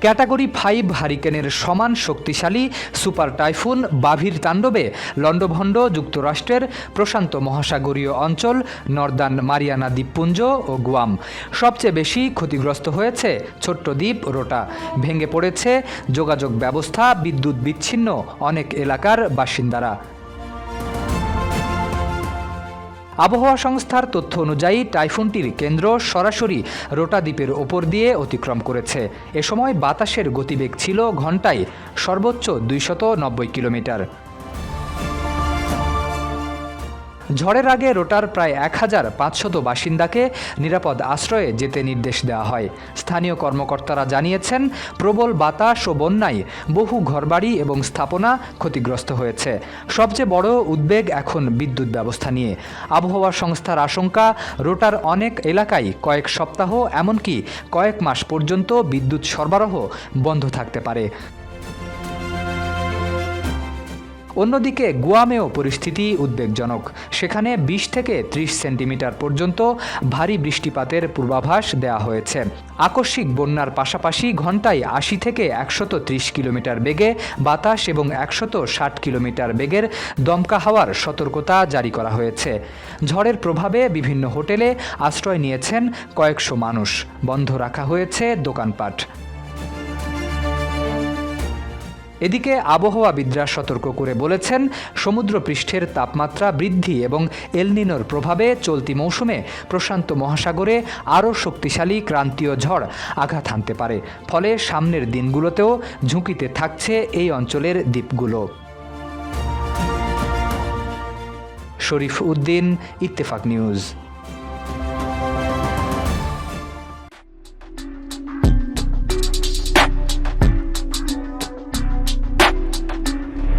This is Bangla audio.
ক্যাটাগরি 5 হারিকেনের সমান শক্তিশালী সুপার টাইফুন বাভির তাণ্ডবে লণ্ডভণ্ড যুক্তরাষ্ট্রের প্রশান্ত মহাসাগরীয় অঞ্চল নর্দার্ন মারিয়ানা দ্বীপপুঞ্জ ও গুয়াম। সবচেয়ে বেশি ক্ষতিগ্রস্ত হয়েছে ছোট্ট দ্বীপ রোটা। ভেঙে পড়েছে যোগাযোগ ব্যবস্থা, বিদ্যুৎ বিচ্ছিন্ন অনেক এলাকার বাসিন্দারা। আবহাওয়া সংস্থার তথ্য অনুযায়ী টাইফুনটির কেন্দ্র সরাসরি রোটা দ্বীপের ওপর দিয়ে অতিক্রম করেছে। এ সময় বাতাসের গতিবেগ ছিল ঘণ্টায় সর্বোচ্চ 290 কিলোমিটার। ঝড়ের আগে রোটার প্রায় 1500 বাসিন্দাকে নিরাপদ আশ্রয়ে যেতে নির্দেশ দেওয়া হয়। স্থানীয় কর্মকর্তারা জানিয়েছেন, প্রবল বাতাস ও বন্যায় বহু ঘরবাড়ি এবং স্থাপনা ক্ষতিগ্রস্ত হয়েছে। সবচেয়ে বড় উদ্বেগ এখন বিদ্যুৎ ব্যবস্থা নিয়ে। আবহাওয়া সংস্থার আশঙ্কা, রোটার অনেক এলাকায় কয়েক সপ্তাহ এমনকি কয়েক মাস পর্যন্ত বিদ্যুৎ সরবরাহ বন্ধ থাকতে পারে। অন্যদিকে গুয়ামেও পরিস্থিতি উদ্বেগজনক। সেখানে 20 থেকে 30 সেন্টিমিটার পর্যন্ত ভারী বৃষ্টিপাতের পূর্বাভাস দেওয়া হয়েছে। আকস্মিক বন্যার পাশাপাশি ঘণ্টায় 80 থেকে 130 কিলোমিটার বেগে বাতাস এবং 160 কিলোমিটার বেগের দমকা হাওয়ার সতর্কতা জারি করা হয়েছে। ঝড়ের প্রভাবে বিভিন্ন হোটেলে আশ্রয় নিয়েছেন কয়েকশো মানুষ। বন্ধ রাখা হয়েছে দোকানপাট। এদিকে আবহাওয়াবিদরা সতর্ক করে বলেছেন, সমুদ্রপৃষ্ঠের তাপমাত্রা বৃদ্ধি এবং এল নিনোর প্রভাবে চলতি মৌসুমে প্রশান্ত মহাসাগরে আরও শক্তিশালী ক্রান্তীয় ঝড় আঘাত হানতে পারে। ফলে সামনের দিনগুলোতেও ঝুঁকিতে থাকছে এই অঞ্চলের দ্বীপগুলো। শরীফ উদ্দিন, ইত্তেফাক নিউজ।